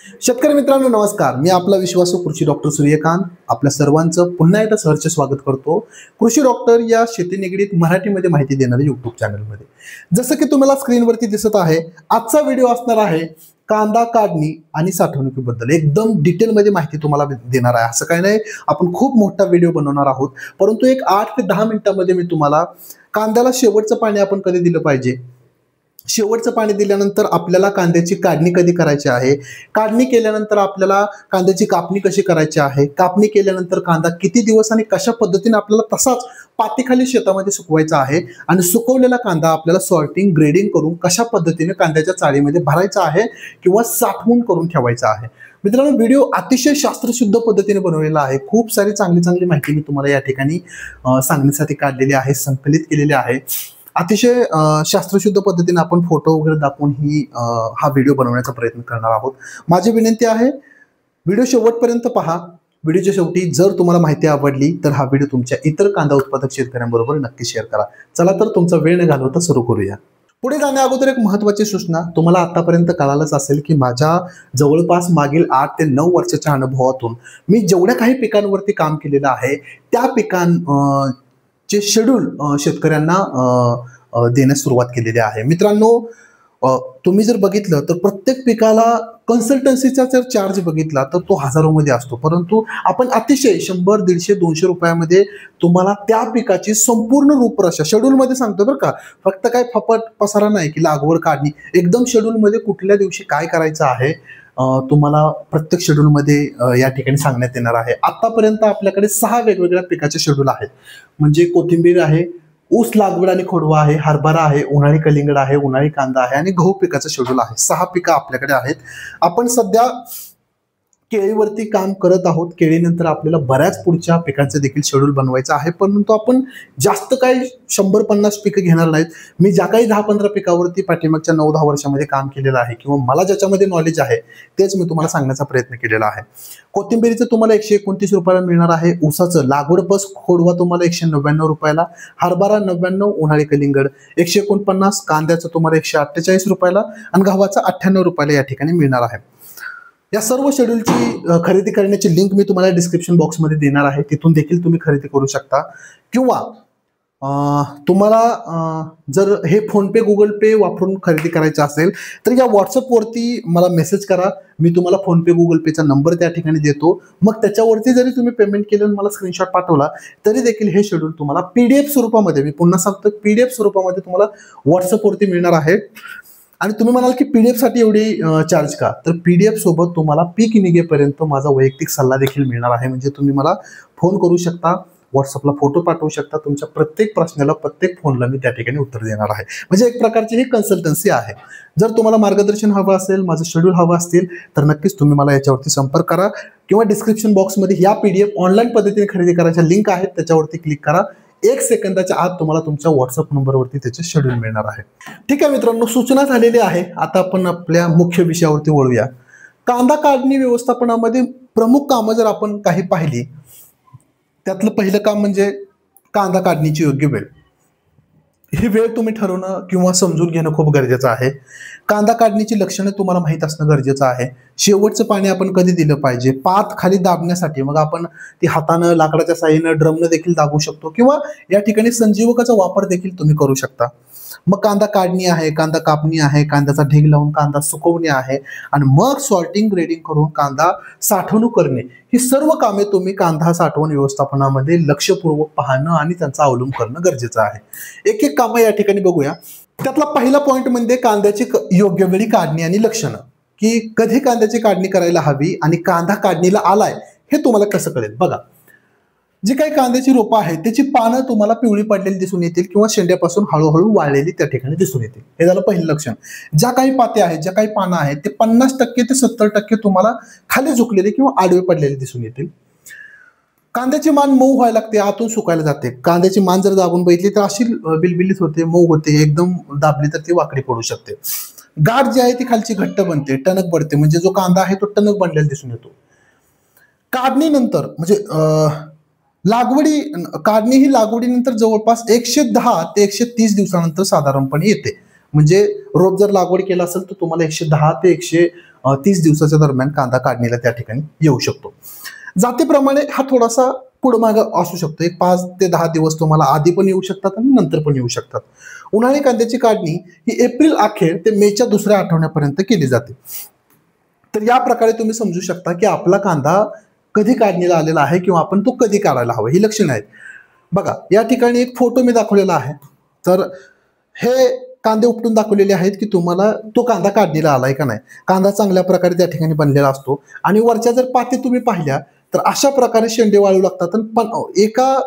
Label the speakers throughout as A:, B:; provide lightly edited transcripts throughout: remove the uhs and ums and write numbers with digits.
A: शेतकरी मित्रांनो नमस्कार. मी आपला विश्वासू कृषी डॉक्टर सूर्यकांत आपल्या सर्वांचं पुन्हा एकदा सहर्ष स्वागत करतो कृषी डॉक्टर या शेती निगडीत मराठीमध्ये माहिती देणाऱ्या YouTube चॅनलमध्ये. जसं की तुम्हाला स्क्रीनवरती दिसत आहे, आजचा व्हिडिओ असणार आहे कांदा काढणी आणि साठवणुकीबद्दल. एकदम डिटेलमध्ये माहिती तुम्हाला देणार आहे. असं काही नाही आपण खूप मोठा व्हिडिओ बनवणार आहोत, परंतु एक 8 ते 10 मिनिटांमध्ये मी तुम्हाला कांद्याला शेवटचं पाणी आपण कधी दिलं पाहिजे, शेवटचं पाणी दिल्यानंतर आपल्याला कांद्याची काढणी कधी करायची आहे, काढणी केल्यानंतर आपल्याला कांद्याची कापणी कशी करायची आहे, कापणी केल्यानंतर कांदा किती दिवस आणि कशा पद्धतीने आपल्याला तसाच पातीखाली शेतामध्ये सुकवायचा आहे आणि सुकवलेला कांदा आपल्याला सॉर्टिंग ग्रेडिंग करून कशा पद्धतीने कांद्याच्या चाळीमध्ये भरायचा आहे किंवा साठवून करून ठेवायचा आहे. मित्रांनो, व्हिडिओ अतिशय शास्त्रशुद्ध पद्धतीने बनवलेला आहे. खूप सारी चांगली माहिती मी तुम्हाला या ठिकाणी सांगण्यासाठी काढलेली आहे, संकलित केलेली आहे. अतिशय शास्त्रशुद्ध पद्धतीने आपण फोटो वगैरे दाखवून हा व्हिडिओ बनवण्याचा प्रयत्न करणार आहोत. माझी विनंती आहे, व्हिडिओ शेवटपर्यंत पहा. व्हिडिओच्या शेवटी जर तुम्हाला माहिती आवडली तर हा व्हिडिओ तुमच्या इतर कांदा उत्पादक शेतकऱ्यांबरोबर नक्की शेअर करा. चला तर तुमचा वेळ न घालवता सुरू करूया. पुढे जाण्या अगोदर एक महत्त्वाची सूचना. तुम्हाला आतापर्यंत कळालंच असेल की माझ्या जवळपास मागील 8 ते 9 वर्षाच्या अनुभवातून मी जेवढ्या काही पिकांवरती काम केलेलं आहे त्या पिकांचे शेड्यूल शेतकऱ्यांना देण्यास सुरुवात केलेली आहे. मित्रांनो, तुम्ही जर बघितलं तर प्रत्येक पिकाला कन्सल्टन्सीचा जर चार्ज बघितला तर तो हजारोमध्ये असतो, परंतु आपण अतिशय 100, 150, 200 रुपयामध्ये तुम्हाला त्या पिकाची संपूर्ण रूपरेषा शेड्यूलमध्ये सांगतो बरं का. फक्त काय फपट पसारा नाही की लागवड काढणी, एकदम शेड्यूलमध्ये कुठल्या दिवशी काय करायचं आहे तुम्हाला प्रत्येक शेड्यूलमध्ये या ठिकाणी सांगण्यात येणार आहे. आतापर्यंत आपल्याकडे 6 वेगवेगळ्या पिकाचे शेड्यूल आहेत. म्हणजे कोथिंबीर आहे, ऊस लागवड आणि खोडवा आहे, हरभरा आहे, उन्हाळी कलिंगड आहे, उन्हाळी कांदा आहे आणि गहू पिकाचं शेड्यूल आहे. 6 पिकं आपल्याकडे आहेत. आपण सध्या केळीवरती काम करत आहोत. केळीनंतर आपल्याला बऱ्याच पुढच्या पिकांचं देखील शेड्यूल बनवायचं आहे, परंतु आपण जास्त काही 100-50 पिकं घेणार नाहीत. मी ज्या काही 10-15 पिकावरती पाठीमागच्या 9-10 वर्षामध्ये काम केलेलं आहे किंवा मला ज्याच्यामध्ये नॉलेज आहे तेच मी तुम्हाला सांगण्याचा प्रयत्न केलेला आहे. कोथिंबीरीचं तुम्हाला 129 रुपयाला मिळणार आहे. ऊसाचं लागवड बस खोडवा तुम्हाला 199 रुपयाला, हरभरा 99, उन्हाळी कलिंगड 149, कांद्याचं तुम्हाला 148 रुपयाला आणि गव्हाचा 98 रुपयाला या ठिकाणी मिळणार आहे. या सर्व शेड्यूलची खरेदी करण्याची लिंक मी तुम्हाला डिस्क्रिप्शन बॉक्समध्ये देणार आहे. तिथून देखील तुम्ही खरेदी करू शकता किंवा तुम्हाला जर हे फोनपे गुगल पे वापरून खरेदी करायचं असेल तर या व्हॉट्सअपवरती मला मेसेज करा. मी तुम्हाला फोनपे गुगल पेचा नंबर त्या ठिकाणी देतो. मग त्याच्यावरती जरी तुम्ही पेमेंट केलं आणि मला स्क्रीनशॉट पाठवला तरी देखील हे शेड्यूल तुम्हाला PDF स्वरूपामध्ये, मी पुन्हा सांगतो PDF स्वरूपामध्ये तुम्हाला व्हॉट्सअपवरती मिळणार आहे. आणि तुम्ही म्हणाल की PDF साठी एवढी चार्ज का, तर PDF सोबत तुम्हाला पीक निघेपर्यंत माझा वैयक्तिक सल्ला देखील मिळणार आहे. म्हणजे तुम्ही मला फोन करू शकता, व्हॉट्सअपला फोटो पाठवू शकता. तुमच्या प्रत्येक प्रश्नाला, प्रत्येक फोनला मी त्या ठिकाणी उत्तर देणार आहे. म्हणजे एक प्रकारची ही कन्सल्टन्सी आहे. जर तुम्हाला मार्गदर्शन हवं असेल, माझं शेड्यूल हवं असतील तर नक्कीच तुम्ही मला याच्यावरती संपर्क करा किंवा डिस्क्रिप्शन बॉक्समध्ये या PDF ऑनलाईन पद्धतीने खरेदी करायच्या लिंक आहेत, त्याच्यावरती क्लिक करा. 1 सेकंदाच्या आत तुम्हाला तुमच्या व्हॉट्सअप नंबरवरती त्याचे शेड्यूल मिळणार आहे. ठीक आहे मित्रांनो, सूचना झालेली आहे. आता आपण आपल्या मुख्य विषयावरती वळूया. कांदा काढणी व्यवस्थापनामध्ये प्रमुख कामं जर आपण काही पाहिली, त्यातलं पहिलं काम म्हणजे कांदा काढणीची योग्य वेळ. ही वेळ तुम्ही ठरवणं किंवा समजून घेणं खूप गरजेचं आहे. कांदा काढणीची लक्षणं तुम्हाला माहीत असणं गरजेचं आहे. शेवटचं पाणी आपण कधी दिलं पाहिजे, पात खाली दाबण्यासाठी मग आपण ती हातानं, लाकडाच्या साहाय्यानं, ड्रमनं देखील दाबू शकतो किंवा या ठिकाणी संजीवकाचा वापर देखील तुम्ही करू शकता. मग कांदा काढणी आहे, कांदा कापणी आहे, कांद्याचा ढीग लावून कांदा सुकवणे आहे आणि मग सॉर्टिंग ग्रेडिंग करून कांदा साठवणूक करणे, ही सर्व कामे तुम्ही कांदा साठवण व्यवस्थापनामध्ये लक्षपूर्वक पाहणं आणि त्यांचा अवलंब करणं गरजेचं आहे. एक एक कामं या ठिकाणी बघूया. त्यातला पहिला पॉईंट म्हणजे कांद्याची योग्य वेळी काढणी आणि लक्षणं, की कधी कांद्याची काढणी करायला हवी आणि कांदा काढणीला आलाय हे तुम्हाला कसं कळेल. बघा, जी काही कांद्याची रोपं आहेत त्याची पानं तुम्हाला पिवळी पडलेली दिसून येतील किंवा शेंड्यापासून हळूहळू वाळलेली त्या ठिकाणी दिसून येतील. हे झालं पहिलं लक्षण. ज्या काही पाते आहेत, ज्या काही पानं आहेत ते 50% ते 70% तुम्हाला खाली झुकलेले किंवा आडवे पडलेले दिसून येतील. कांद्याची मान मऊ व्हायला लागते, आतून सुकायला जाते. कांद्याची मान जर दाबून बघितली तर अशी बिलबिलीत होते, मऊ होते, एकदम दाबली तर ती वाकडी पडू शकते. गाठ जी आहे ती खालची घट्ट बनते, टणक पडते, म्हणजे जो कांदा आहे तो टणक बनलेला दिसून येतो. काढणीनंतर म्हणजे काढणी ही लागवडीनंतर जवळपास 110 ते 130 दिवसानंतर साधारणपणे येते. म्हणजे रोप जर लागवड केला असेल तर तुम्हाला 110 ते 30 दिवसाच्या दरम्यान कांदा काढणीला त्या ठिकाणी येऊ शकतो. जातीप्रमाणे हा थोडासा पुढं मागं असू शकतो. एक 5 ते 10 दिवस तुम्हाला आधी पण येऊ शकतात आणि नंतर पण येऊ शकतात. उन्हाळी कांद्याची काढणी ही एप्रिल अखेर ते मेच्या दुसऱ्या आठवड्यापर्यंत केली जाते. तर या प्रकारे तुम्ही समजू शकता की आपला कांदा कधी काढणीला आलेला आहे किंवा आपण तो कधी काढायला हवा, ही लक्षणं आहेत. बघा या ठिकाणी एक फोटो मी दाखवलेला आहे. तर हे कांदे उपटून दाखवलेले आहेत की तुम्हाला तो कांदा काढणीला आलाय का नाही. कांदा चांगल्या प्रकारे त्या ठिकाणी बनलेला असतो आणि वरच्या जर पाती तुम्ही पाहिल्या तर अशा प्रकारे शेंडे वाळू लागतात आणि एका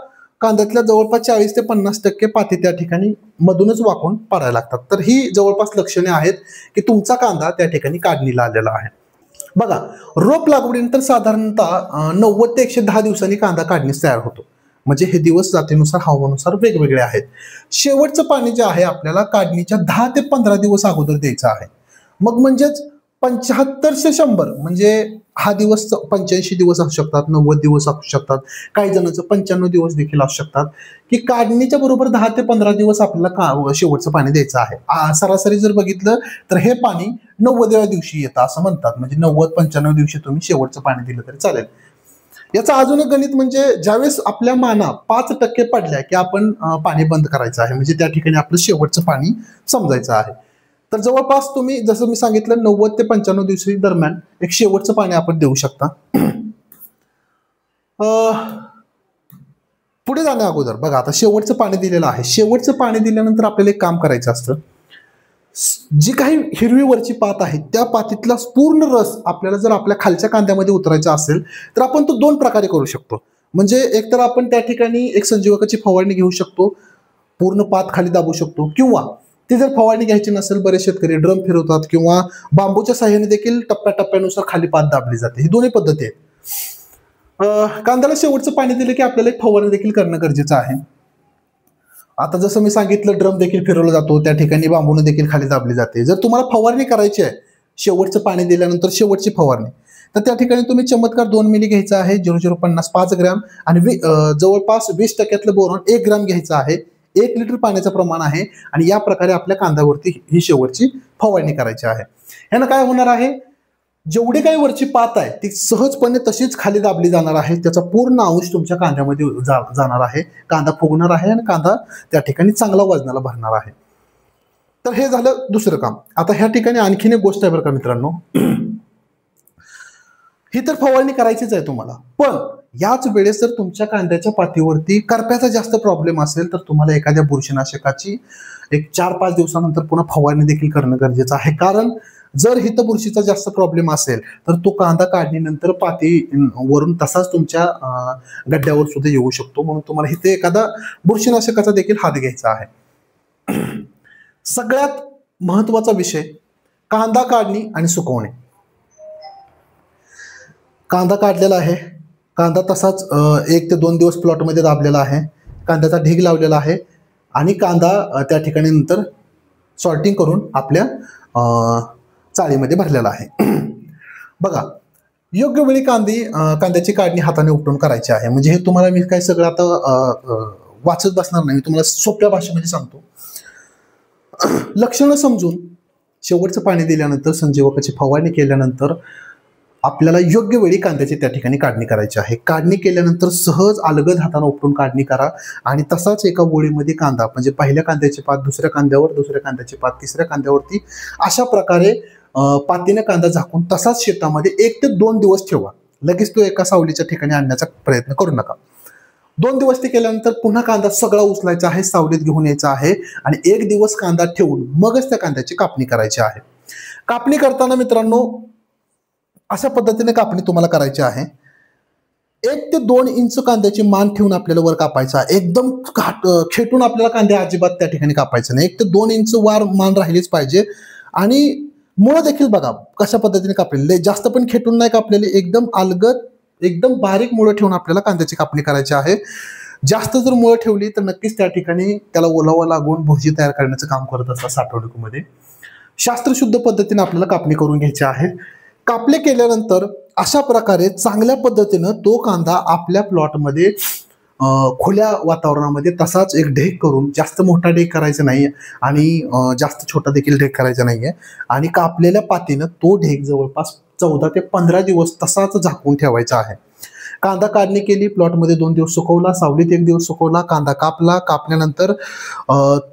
A: कांद्यातल्या जवळपास 40 ते 50% पाती त्या ठिकाणी मधूनच वाकून पडायला लागतात. तर ही जवळपास लक्षणे आहेत की तुमचा कांदा त्या ठिकाणी काढणीला आलेला आहे. बघा रोप लागवडीनंतर साधारणतः 90 ते 110 दिवसांनी कांदा काढणीस तयार होतो. म्हणजे हे दिवस जातीनुसार हवामानानुसार वेगवेगळे आहेत. शेवटचं पाणी जे आहे आपल्याला काढणीच्या 10 ते 15 दिवस अगोदर द्यायचं आहे. मग म्हणजेच 75 ते 100 म्हणजे हा दिवस 85 दिवस असू शकतात, 90 दिवस असू शकतात, काही जणांचं 95 दिवस देखील असू शकतात की काढणीच्या बरोबर 10 ते 15 दिवस आपल्याला शेवटचं पाणी द्यायचं आहे. सरासरी जर बघितलं तर हे पाणी 90व्या दिवशी येतं असं म्हणतात. म्हणजे 90-95 दिवशी तुम्ही शेवटचं पाणी दिलं तरी चालेल. याचा अजून एक गणित म्हणजे ज्यावेळेस आपल्या माना 5% पडल्या की आपण पाणी बंद करायचं आहे. म्हणजे त्या ठिकाणी आपलं शेवटचं पाणी समजायचं आहे. तर जवळपास तुम्ही जसं मी सांगितलं 90 ते 95 दिवशी दरम्यान एक शेवटचं पाणी आपण देऊ शकता. पुढे जाण्या अगोदर बघा आता शेवटचं पाणी दिलेलं आहे. शेवटचं पाणी दिल्यानंतर आपल्याला एक काम करायचं असतं. जी काही हिरवी वरची पात आहे त्या पातीतला पूर्ण रस आपल्याला जर आपल्या खालच्या कांद्यामध्ये उतरायचा असेल तर आपण तो 2 प्रकारे करू शकतो. म्हणजे एकतर आपण त्या ठिकाणी एक संजीवकाची फवारणी घेऊ शकतो, पूर्ण पात खाली दाबू शकतो, किंवा ती जर फवारणी घ्यायची नसेल बरेच शेतकरी ड्रम फिरवतात किंवा बांबूच्या साह्याने देखील टप्प्याटप्प्यानुसार खाली पात दाबली जाते. ही दोन्ही पद्धती आहेत. कांद्याला शेवटचं पाणी दिलं की आपल्याला एक फवारणी देखील करणं गरजेचं आहे. आता जसं मी सांगितलं ड्रम देखील फिरवला जातो, त्या ठिकाणी बांबूने देखील खाली दाबली जाते. जर तुम्हाला फवारणी करायची आहे शेवटचं पाणी दिल्यानंतर शेवटची फवारणी, तर त्या ठिकाणी तुम्ही चमत्कार 2 मिली घ्यायचा आहे, 0050 5 ग्रॅम आणि जवळपास 20% बोरॉन 1 ग्रॅम घ्यायचं आहे. 1 लिटर पाण्याचं प्रमाण आहे आणि या प्रकारे आपल्या कांद्यावरती ही शेवटची फवारणी करायची आहे. ह्यानं काय होणार आहे, जेवढी काही वरची पात आहे ती सहजपणे तशीच खाली दाबली जाणार आहे. त्याचा पूर्ण अंश तुमच्या कांद्यामध्ये जाणार आहे. कांदा फुगणार आहे आणि कांदा त्या ठिकाणी चांगला वजनाला भरणार आहे. तर हे झालं दुसरं काम. आता ह्या ठिकाणी आणखीन एक गोष्ट आहे बरं का मित्रांनो, ही तर फवारणी करायचीच आहे तुम्हाला, पण याच वेळेस जर तुमच्या कांद्याच्या पातीवरती करप्याचा जास्त प्रॉब्लेम असेल तर तुम्हाला एखाद्या बुरशीनाशकाची एक 4-5 दिवसानंतर पुन्हा फवारणी देखील करणं गरजेचं आहे. कारण जर हिथं बुरशीचा जास्त प्रॉब्लेम असेल तर तो कांदा काढणीनंतर पाती वरून तसाच तुमच्या गड्ड्यावर सुद्धा येऊ शकतो. म्हणून तुम्हाला इथे एखादा बुरशीनाशकाचा देखील हात घ्यायचा आहे. सगळ्यात महत्वाचा विषय कांदा काढणी आणि सुकवणे. कांदा काढलेला आहे, कांदा तसाच 1 ते 2 दिवस प्लॉटमध्ये दाबलेला आहे, कांद्याचा ढीग लावलेला आहे आणि कांदा त्या ठिकाणी नंतर सॉर्टिंग करून आपल्या चाळीमध्ये भरलेला आहे. बघा योग्य वेळी कांद्याची काढणी हाताने उपटून करायची आहे. म्हणजे हे तुम्हाला मी काय सगळं आता वाचत बसणार नाही, तुम्हाला सोप्या भाषेमध्ये सांगतो. लक्षणं समजून शेवटचं पाणी दिल्यानंतर संजीवकाची फवारणी केल्यानंतर आपल्याला योग्य वेळी कांद्याची त्या ठिकाणी काढणी करायची आहे. काढणी केल्यानंतर सहज अलगद हाताने उपटून काढणी करा आणि तसाच एका गोळीमध्ये कांदा म्हणजे पहिल्या कांद्याची पात दुसऱ्या कांद्यावर, दुसऱ्या कांद्याची पात तिसऱ्या कांद्यावरती अशा प्रकारे पातीने कांदा झाकून तसाच शेतामध्ये 1 ते 2 दिवस ठेवा. लगेच तो एका सावलीच्या ठिकाणी आणण्याचा प्रयत्न करू नका. 2 दिवस ते केल्यानंतर पुन्हा कांदा सगळा उचलायचा आहे, सावलीत घेऊन यायचा आहे आणि 1 दिवस कांदा ठेवून मगच त्या कांद्याची कापणी करायची आहे. कापणी करताना मित्रांनो अशा पद्धतीने कापणी तुम्हाला करायची आहे. 1 ते 2 इंच कांद्याची मान ठेवून आपल्याला वर कापायचा. एकदम खेटून आपल्याला कांदे अजिबात त्या ठिकाणी कापायचं नाही. 1 ते 2 इंच वार मान राहिलीच पाहिजे. आणि मुळं देखील बघा कशा पद्धतीने कापलेले, जास्त पण खेटून नाही कापलेले, एकदम अलगद एकदम बारीक मुळं ठेवून आपल्याला कांद्याची कापणी करायची आहे. जास्त जर मुळं ठेवली तर नक्कीच त्या ठिकाणी त्याला ओलावा लागून भुर्जी तयार करण्याचं काम करत असतात साठवणुकीमध्ये. शास्त्रशुद्ध पद्धतीने आपल्याला कापणी करून घ्यायची आहे. कापले केल्यानंतर अशा प्रकारे चांगल्या पद्धतीनं तो कांदा आपल्या प्लॉटमध्ये खुल्या वातावरणामध्ये तसाच एक ढेक करून, जास्त मोठा ढेक करायचा नाही आणि जास्त छोटा देखील ढेक करायचा नाहीये, आणि कापलेल्या पातीनं तो ढेक जवळपास 14 ते 15 दिवस तसाच झाकून ठेवायचा आहे. कांदा काढणी केली, प्लॉटमध्ये 2 दिवस सुकवला, सावलीत 1 दिवस सुकवला, कांदा कापला, कापल्यानंतर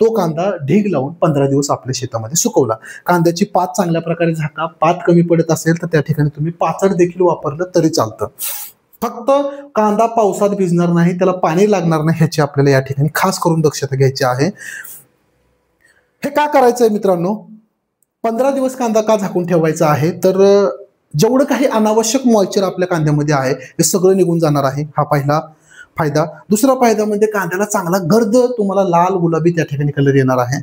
A: तो कांदा ढीग लावून 15 दिवस आपल्या शेतामध्ये सुकवला. कांद्याची पात चांगल्या प्रकारे झाका. पात कमी पडत असेल तर त्या ठिकाणी तुम्ही पाचड देखील वापरलं तरी चालतं. फक्त कांदा पावसात भिजणार नाही, त्याला पाणी लागणार नाही, ह्याची आपल्याला या ठिकाणी खास करून दक्षता घ्यायची आहे. हे का करायचंय मित्रांनो? 15 दिवस कांदा का झाकून ठेवायचा आहे? तर जेवढं काही अनावश्यक मॉइश्चर आपल्या कांद्यामध्ये आहे हे सगळं निघून जाणार आहे, हा पहिला फायदा. दुसरा फायदा म्हणजे कांद्याला चांगला गर्द तुम्हाला लाल गुलाबी त्या ठिकाणी कलर येणार आहे.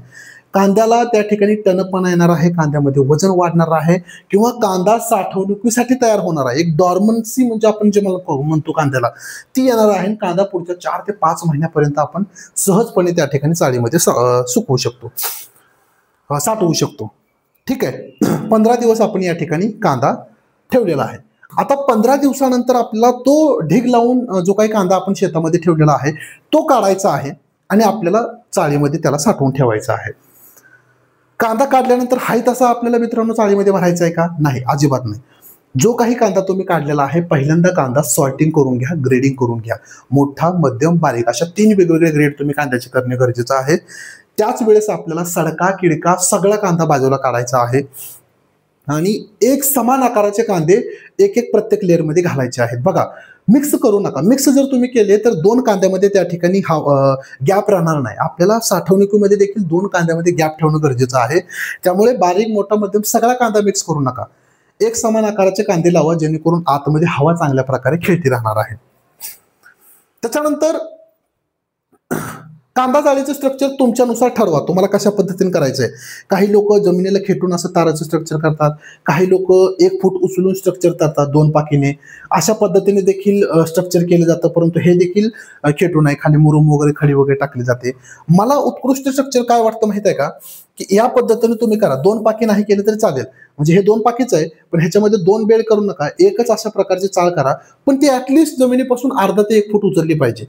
A: कांद्याला त्या ठिकाणी टणकपणा येणार आहे, कांद्यामध्ये वजन वाढणार आहे, किंवा कांदा साठवणुकीसाठी तयार होणार आहे. एक डॉर्मन्सी म्हणजे आपण जे म्हणतो कांद्याला, ती येणार आहे. कांदा पुढच्या 4 ते 5 महिन्यापर्यंत आपण सहजपणे त्या ठिकाणी चाळीमध्ये सुकवू शकतो, साठवू शकतो. ठीक आहे. 15 दिवस आपण या ठिकाणी कांदा ठेवलेला आहे. आता 15 दिवसानंतर आपल्याला तो ढीग लावून जो काही कांदा आपण शेतामध्ये ठेवलेला आहे तो काढायचा आहे आणि आपल्याला चाळीमध्ये त्याला साठवून ठेवायचा आहे. कांदा काढल्यानंतर हाय तसा आपल्याला मित्रांनो चाळीमध्ये भरायचा आहे का? नाही, अजिबात नाही. जो काही कांदा तुम्ही काढलेला आहे पहिल्यांदा कांदा सॉर्टिंग करून घ्या, ग्रेडिंग करून घ्या. मोठा, मध्यम, बारीक अशा 3 वेगवेगळे ग्रेड तुम्ही कांद्याचे करणे गरजेचं आहे. त्याच वेळेस आपल्याला सडका किडका सगळा कांदा बाजूला काढायचा आहे आणि एक समान आकाराचे कांदे एक एक प्रत्येक लेअरमध्ये घालायचे आहेत. बघा, मिक्स करू नका. मिक्स जर तुम्ही केले तर 2 कांद्यामध्ये त्या ठिकाणी गॅप राहणार नाही. आपल्याला साठवणुकीमध्ये देखील 2 कांद्यामध्ये गॅप ठेवणं गरजेचं आहे. त्यामुळे बारीक, मोठा, मध्यम सगळा कांदा मिक्स करू नका. एक समान आकाराचे कांदे लावा, जेणेकरून आतमध्ये हवा चांगल्या प्रकारे खेळती राहणार आहे. त्याच्यानंतर कांदा जाळीचं स्ट्रक्चर तुमच्यानुसार ठरवा, तुम्हाला कशा पद्धतीने करायचंय. काही लोक जमिनीला खेटून असं ताराचं स्ट्रक्चर करतात, काही लोक 1 फूट उचलून स्ट्रक्चर करतात 2 पाकीने. अशा पद्धतीने देखील स्ट्रक्चर केलं जातं, परंतु हे देखील खेटून आहे, खाली मुरुम वगैरे खडी वगैरे टाकली जाते. मला उत्कृष्ट स्ट्रक्चर काय वाटतं माहित आहे का? की या पद्धतीने तुम्ही करा. 2 पाकी नाही केले तरी चालेल, म्हणजे हे 2 पाकीच आहे, पण ह्याच्यामध्ये 2 बेड करू नका. एकच अशा प्रकारची चाळ करा, पण ती ऍटलिस्ट जमिनीपासून अर्धा ते 1 फूट उचलली पाहिजे.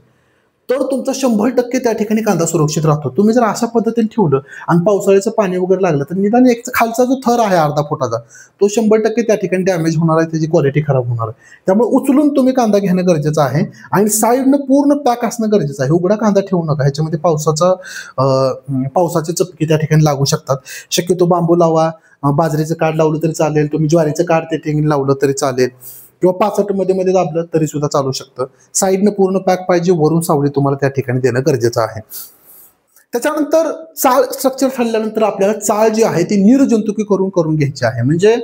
A: तर तुमचा 100% त्या ठिकाणी कांदा सुरक्षित राहतो. तुम्ही जर अशा पद्धतीने ठेवलं आणि पावसाळ्याचं पाणी वगैरे लागलं तर निदान एक खालचा जो थर आहे अर्धा फुटाचा तो 100% त्या ठिकाणी डॅमेज होणार आहे, त्याची क्वालिटी खराब होणार आहे. त्यामुळे उचलून तुम्ही कांदा घेणं गरजेचं आहे आणि साईडनं पूर्ण पॅक असणं गरजेचं आहे. उघडा कांदा ठेवू नका, ह्याच्यामध्ये पावसाचे चपके त्या ठिकाणी लागू शकतात. शक्यतो बांबू लावा, बाजरीचं काढ लावलं तरी चालेल, तुम्ही ज्वारीचं काढ त्या ठिकाणी लावलं तरी चालेल, किंवा 65 मध्ये दाबलं तरी सुद्धा चालू शकतं. साईडनं पूर्ण पॅक पाहिजे, वरून सावली तुम्हाला त्या ठिकाणी देणं गरजेचं आहे. त्याच्यानंतर चाळ स्ट्रक्चर ठरल्यानंतर आपल्याला चाळ जी आहे ती निर्जंतुकी करून घ्यायची आहे. म्हणजे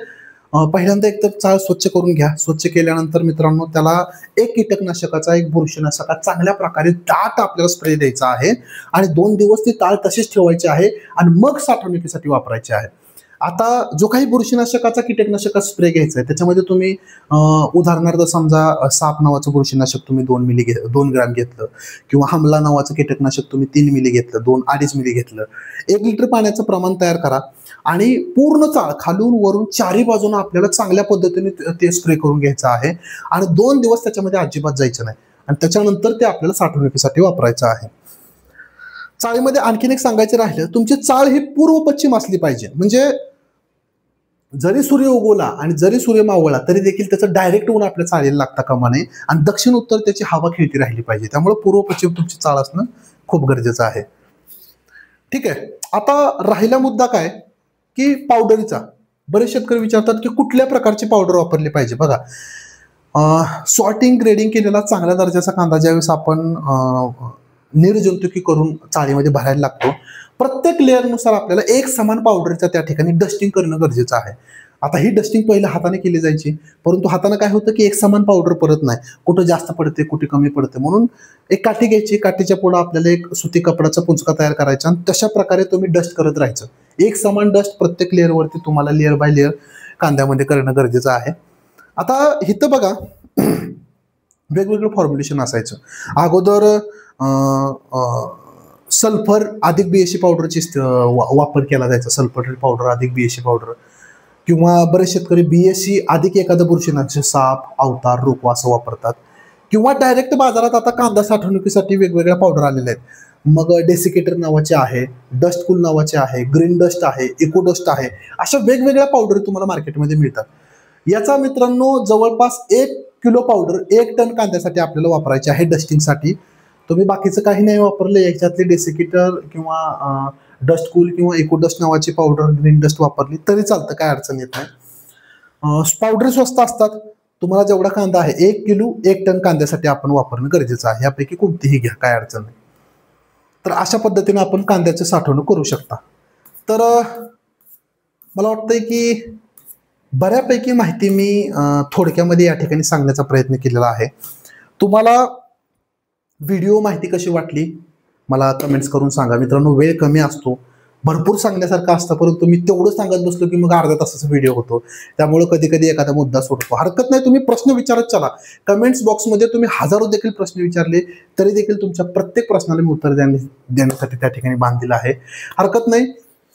A: पहिल्यांदा एक तर चाळ स्वच्छ करून घ्या. स्वच्छ केल्यानंतर मित्रांनो त्याला एक कीटकनाशकाचा, एक बुरशीनाशकाचा चांगल्या प्रकारे दाट आपल्याला स्प्रे द्यायचा आहे आणि 2 दिवस ती चाळ तशीच ठेवायची आहे आणि मग साठवणुकीसाठी वापरायची आहे. आता जो काही बुरशीनाशकाचा, कीटकनाशकाचा स्प्रे घ्यायचा आहे त्याच्यामध्ये तुम्ही उदाहरणार्थ समजा साप नावाचं बुरशीनाशक तुम्ही 2 ग्रॅम घेतलं, किंवा हमला नावाचं कीटकनाशक तुम्ही 3 मिली घेतलं, 2-2.5 मिली घेतलं. 1 लिटर पाण्याचं प्रमाण तयार करा आणि पूर्ण चाळ खालून वरून 4ही बाजूने आपल्याला चांगल्या पद्धतीने ते स्प्रे करून घ्यायचं आहे आणि 2 दिवस त्याच्यामध्ये अजिबात जायचं नाही आणि त्याच्यानंतर ते आपल्याला साठवणुकीसाठी वापरायचं आहे. चाळीमध्ये आणखीन एक सांगायचं राहिलं, तुमची चाळ ही पूर्व पश्चिम असली पाहिजे. म्हणजे जरी सूर्य उगवला आणि जरी सूर्य मावळला तरी देखील त्याचं डायरेक्ट ऊन आपल्या चाळीला लागता कामा नये आणि दक्षिण उत्तर त्याची हवा खेळती राहिली पाहिजे. त्यामुळे पूर्व पश्चिम तुमची चाळ असणं खूप गरजेचं आहे. ठीक आहे. आता राहिला मुद्दा काय की पावडरीचा. बरेच शेतकरी विचारतात की कुठल्या प्रकारची पावडर वापरली पाहिजे. बघा, सॉर्टिंग ग्रेडिंग केलेला चांगल्या दर्जाचा कांदा ज्यावेळेस आपण निर्जंतुकी करून चाळीमध्ये भरायला लागतो, प्रत्येक लेअरनुसार आपल्याला एक समान पावडरच्या त्या ठिकाणी डस्टिंग करणं गरजेचं आहे. आता ही डस्टिंग पहिलं हाताने केली जायची, परंतु हाताने काय होतं की एक समान पावडर पडत नाही, कुठं जास्त पडते कुठे कमी पडते. म्हणून एक काठी घ्यायची, काठीच्या पुढे आपल्याला एक सुती कपडाचा पुंचका तयार करायचा आणि तशा प्रकारे तुम्ही डस्ट करत राहायचं. एक समान डस्ट प्रत्येक लेअरवरती तुम्हाला लेअर बाय लेअर कांद्यामध्ये करणं गरजेचं आहे. आता इथं बघा वेगवेगळं फॉर्म्युलेशन असायचं. अगोदर सल्फर अधिक BSC पावडरची वापर केला जायचा. सल्फर पावडर अधिक BSC पावडर, किंवा बरेच शेतकरी BSC अधिक एखादं बुरशीनाशक, साप, अवतार, रोकवा असं वापरतात. किंवा डायरेक्ट बाजारात आता कांदा साठवणुकीसाठी वेगवेगळ्या पावडर आलेल्या आहेत. मग डेसिकेटर नावाचे आहे, डस्ट कूल नावाचे आहे, ग्रीन डस्ट आहे, इको डस्ट आहे, अशा वेगवेगळ्या पावडर तुम्हाला मार्केटमध्ये मिळतात. याचा मित्रांनो जवळपास 1 किलो पावडर 1 टन कांद्यासाठी आपल्याला वापरायची आहे डस्टिंगसाठी. तुम्ही बाकीचं काही नाही वापरलं, याच्यातले डेसिकेटर किंवा डस्ट कूल किंवा इको डस्ट नावाची पावडर ग्रीन डस्ट वापरली तरी चालतं, काय अडचण येत नाही. पावडर स्वस्त असतात. तुम्हाला जेवढा कांदा आहे 1 किलो 1 टन कांद्यासाठी आपण वापरणं गरजेचं आहे. यापैकी कोणतीही घ्या, काय अडचण नाही. तर अशा पद्धतीने आपण कांद्याची साठवणूक करू शकता. तर मला वाटतंय की बऱ्यापैकी माहिती मी थोडक्यामध्ये या ठिकाणी सांगण्याचा प्रयत्न केलेला आहे. तुम्हाला व्हिडिओ माहिती कशी वाटली मला कमेंट्स करून सांगा. मित्रांनो, वेळ कमी असतो, भरपूर सांगण्यासारखं असतं, परंतु मी तेवढं सांगत बसलो की मग अर्ध्या तासाचा व्हिडिओ होतो. त्यामुळे कधी कधी एखादा मुद्दा सोडतो. हरकत नाही, तुम्ही प्रश्न विचारत चला. कमेंट्स बॉक्समध्ये तुम्ही हजारो देखील प्रश्न विचारले तरी देखील तुमच्या प्रत्येक प्रश्नाला मी उत्तर देण्यासाठी त्या ठिकाणी बांधलेलं आहे. हरकत नाही.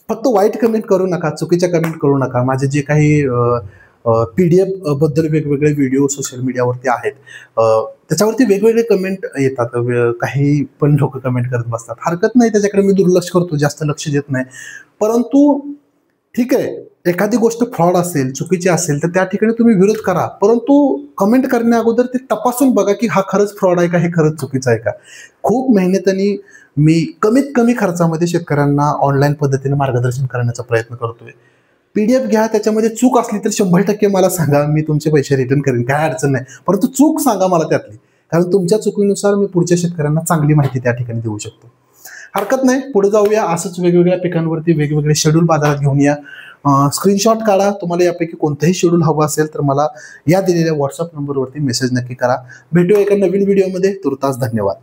A: फक्त वाईट कमेंट करू नका, चुकीच्या कमेंट करू नका. माझे जे काही PDF बद्दल वेगवेगळे व्हिडिओ सोशल मीडियावरती आहेत, त्याच्यावरती वेगवेगळे कमेंट येतात. काही पण लोक कमेंट करत बसतात. हरकत नाही, त्याच्याकडे मी दुर्लक्ष करतो, जास्त लक्ष देत नाही. परंतु ठीक आहे, एखादी गोष्ट फ्रॉड असेल, चुकीची असेल तर त्या ठिकाणी तुम्ही विरोध करा, परंतु कमेंट करण्या अगोदर ते तपासून बघा की हा खरंच फ्रॉड आहे का, हे खरंच चुकीचं आहे का. खूप मेहनतीने मी कमीत कमी खर्चामध्ये शेतकऱ्यांना ऑनलाईन पद्धतीने मार्गदर्शन करण्याचा प्रयत्न करतोय. PDF घ्या, त्याच्यामध्ये चूक असली तर 100% मला सांगा, मी तुमचे पैसे रिटर्न करेन, काय अडचण नाही. परंतु चूक सांगा मला त्यातली, कारण तुमच्या चुकीनुसार मी पुढच्या शेतकऱ्यांना चांगली माहिती त्या ठिकाणी देऊ शकतो. हरकत नाही, पुढे जाऊया. असंच वेगवेगळ्या पिकांवरती वेगवेगळे शेड्यूल बाजारात घेऊन या. स्क्रीनशॉट काढा. तुम्हाला यापैकी कोणतंही शेड्यूल हवं असेल तर मला या दिलेल्या व्हॉट्सअप नंबरवरती मेसेज नक्की करा. भेटूया एका नवीन व्हिडिओमध्ये. तुर्तास धन्यवाद.